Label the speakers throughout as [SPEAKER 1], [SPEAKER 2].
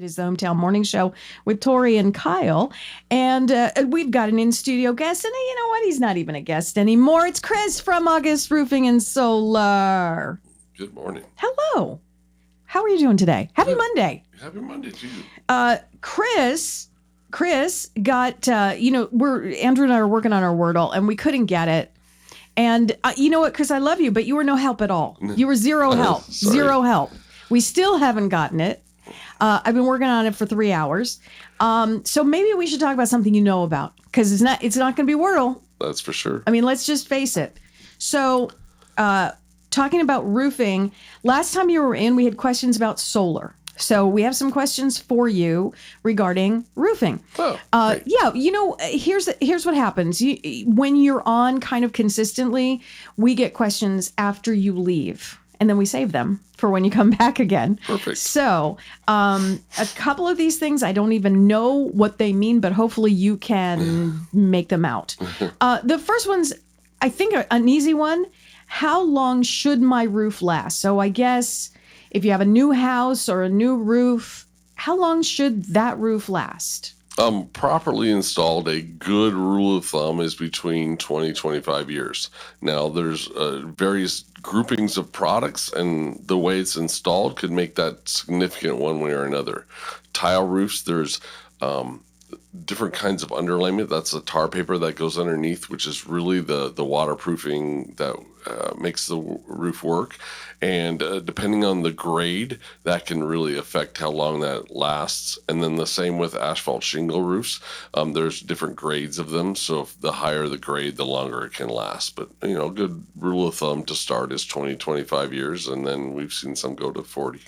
[SPEAKER 1] It is the Hometown Morning Show with Tori and Kyle. And we've got an in-studio guest. And you know what? He's not even a guest anymore. It's Chris from August Roofing and Solar.
[SPEAKER 2] Good morning.
[SPEAKER 1] Hello. How are you doing today? Happy Monday.
[SPEAKER 2] Happy Monday to you.
[SPEAKER 1] Chris got, Andrew and I are working on our Wordle, and we couldn't get it. And you know what, Chris, I love you, but you were no help at all. You were zero help. Zero help. We still haven't gotten it. I've been working on it for 3 hours. So maybe we should talk about something you know about, because it's not going to be Wordle.
[SPEAKER 2] That's for sure.
[SPEAKER 1] I mean, let's just face it. So talking about roofing, last time you were in, we had questions about solar. So we have some questions for you regarding roofing. Yeah, here's what happens. When you're on kind of consistently, we get questions after you leave, and then we save them for when you come back again.
[SPEAKER 2] Perfect.
[SPEAKER 1] So a couple of these things, I don't even know what they mean, but hopefully you can make them out. The first one's, I think, an easy one. How long should my roof last? So I guess if you have a new house or a new roof, how long should that roof last?
[SPEAKER 2] Properly installed, a good rule of thumb is between 20, 25 years. Now, there's various groupings of products, and the way it's installed could make that significant one way or another. Tile roofs, there's different kinds of underlayment. That's the tar paper that goes underneath, which is really the waterproofing that makes the roof work. And depending on the grade, that can really affect how long that lasts. And then the same with asphalt shingle roofs. There's different grades of them. So if the higher the grade, the longer it can last. But, a good rule of thumb to start is 20, 25 years. And then we've seen some go to 40.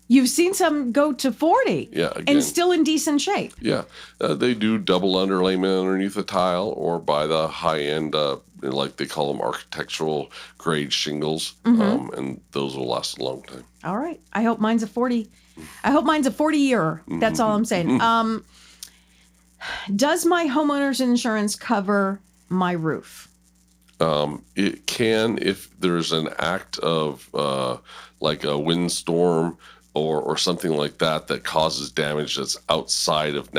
[SPEAKER 1] You've seen some go to 40.
[SPEAKER 2] Yeah, again,
[SPEAKER 1] and still in decent shape.
[SPEAKER 2] Yeah. They do double underlayment underneath the tile, or by the high end, like they call them architectural grade shingles. And those will last a long time.
[SPEAKER 1] All right. I hope mine's a 40. I hope mine's a 40-year. That's all I'm saying. Does my homeowner's insurance cover my roof?
[SPEAKER 2] It can, if there's an act of like a windstorm or something like that causes damage that's outside of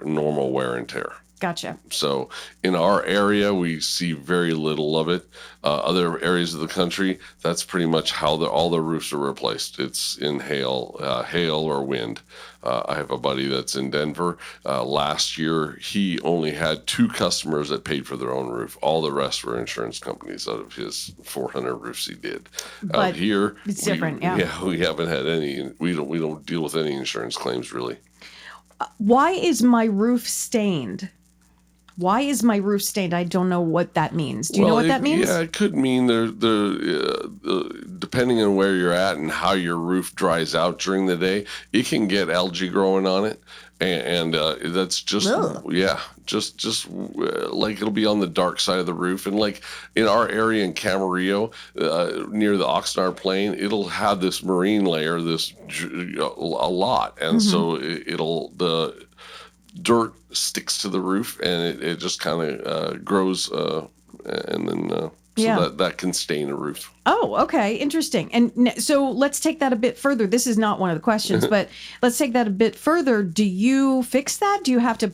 [SPEAKER 2] normal wear and tear.
[SPEAKER 1] Gotcha.
[SPEAKER 2] So in our area, we see very little of it. Other areas of the country, that's pretty much how all the roofs are replaced. It's in hail or wind. I have a buddy that's in Denver. Last year, he only had 2 customers that paid for their own roof. All the rest were insurance companies out of his 400 roofs he did.
[SPEAKER 1] But
[SPEAKER 2] out here,
[SPEAKER 1] it's different. Yeah,
[SPEAKER 2] we haven't had any. We don't deal with any insurance claims really.
[SPEAKER 1] Why is my roof stained? Why is my roof stained? I don't know what that means. Do you know what that means?
[SPEAKER 2] Yeah, it could mean depending on where you're at and how your roof dries out during the day, it can get algae growing on it. And that's just, just like it'll be on the dark side of the roof. And like in our area in Camarillo, near the Oxnard Plain, it'll have this marine layer, a lot. And so the dirt sticks to the roof, and it just kind of grows, and then that can stain a roof.
[SPEAKER 1] Oh, okay, interesting. And so let's take that a bit further. This is not one of the questions, but let's take that a bit further. Do you fix that? Do you have to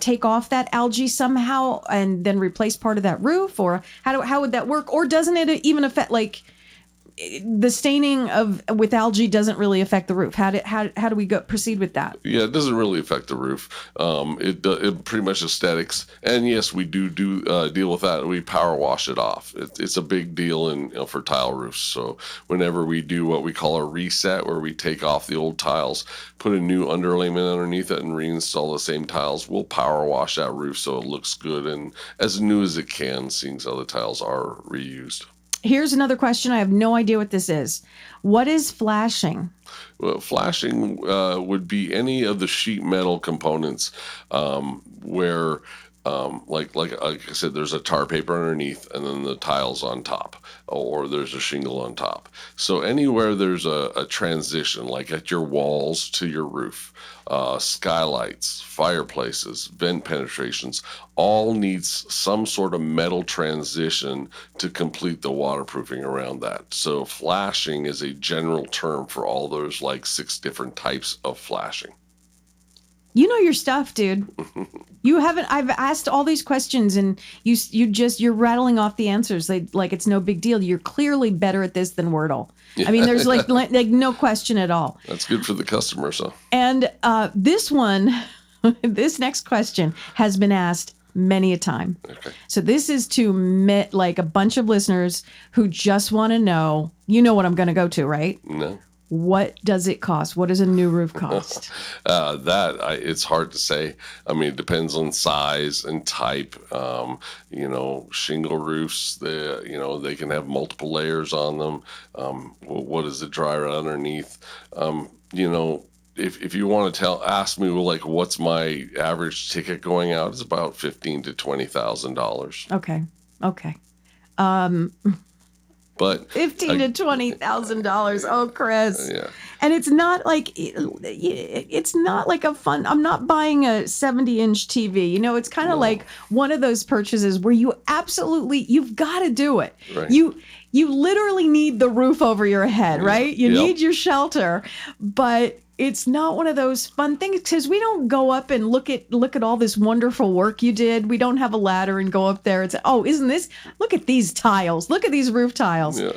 [SPEAKER 1] take off that algae somehow and then replace part of that roof, or how would that work? Or doesn't it even affect the staining with algae doesn't really affect the roof? How do we proceed with that? Yeah,
[SPEAKER 2] it doesn't really affect the roof. It pretty much aesthetics. And yes, we do deal with that. We power wash it off. It's a big deal for tile roofs. So whenever we do what we call a reset, where we take off the old tiles, put a new underlayment underneath it, and reinstall the same tiles, we'll power wash that roof so it looks good and as new as it can, seeing how the tiles are reused.
[SPEAKER 1] Here's another question. I have no idea what this is. What is flashing?
[SPEAKER 2] Well, flashing would be any of the sheet metal components where Like I said, there's a tar paper underneath, and then the tiles on top, or there's a shingle on top. So anywhere there's a transition, like at your walls to your roof, skylights, fireplaces, vent penetrations, all needs some sort of metal transition to complete the waterproofing around that. So flashing is a general term for all those like 6 different types of flashing.
[SPEAKER 1] You know your stuff, dude. You haven't. I've asked all these questions, and you're rattling off the answers like it's no big deal. You're clearly better at this than Wordle. I mean, there's like no question at all.
[SPEAKER 2] That's good for the customer, so.
[SPEAKER 1] And this one, this next question has been asked many a time.
[SPEAKER 2] Okay.
[SPEAKER 1] So this is to like a bunch of listeners who just want to know. You know what I'm going to go to, right?
[SPEAKER 2] No.
[SPEAKER 1] What does it cost? What does a new roof cost?
[SPEAKER 2] It's hard to say. I mean, it depends on size and type. Shingle roofs, they can have multiple layers on them. What does it dry right underneath? If you want to ask me, well, like, what's my average ticket going out? It's about $15,000 to $20,000.
[SPEAKER 1] Okay.
[SPEAKER 2] But
[SPEAKER 1] $15,000 to $20,000. Oh, Chris.
[SPEAKER 2] Yeah.
[SPEAKER 1] And it's not like a fun. I'm not buying a 70-inch TV. It's kind of like one of those purchases where you've got to do it.
[SPEAKER 2] Right.
[SPEAKER 1] You literally need the roof over your head, right? You need your shelter, but it's not one of those fun things because we don't go up and look at all this wonderful work you did. We don't have a ladder and go up there and say, oh, isn't this, look at these tiles, look at these roof tiles.
[SPEAKER 2] Yeah.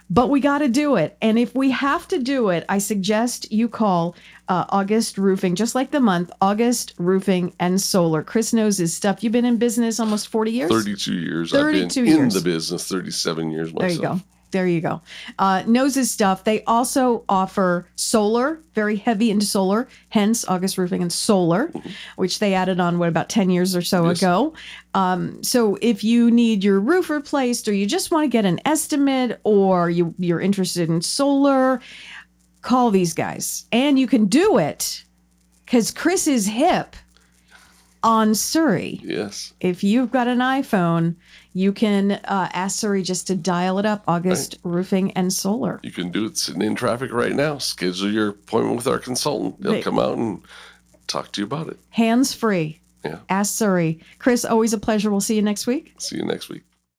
[SPEAKER 1] But we got to do it. And if we have to do it, I suggest you call August Roofing, just like the month, August Roofing and Solar. Chris knows his stuff. You've been in business almost 40 years?
[SPEAKER 2] 32 years.
[SPEAKER 1] 32
[SPEAKER 2] I've been
[SPEAKER 1] years.
[SPEAKER 2] in the business 37 years myself.
[SPEAKER 1] There you go. Knows his stuff. They also offer solar, very heavy into solar, hence August Roofing and Solar, which they added on, about 10 years or so ago. So if you need your roof replaced or you just want to get an estimate or you're interested in solar, call these guys. And you can do it because Chris is hip on Surrey.
[SPEAKER 2] Yes.
[SPEAKER 1] If you've got an iPhone, you can ask Surrey just to dial it up, August Roofing and Solar.
[SPEAKER 2] You can do it sitting in traffic right now. Schedule your appointment with our consultant. They'll come out and talk to you about it.
[SPEAKER 1] Hands free.
[SPEAKER 2] Yeah.
[SPEAKER 1] Ask Surrey. Chris, always a pleasure. We'll see you next week.
[SPEAKER 2] See you next week.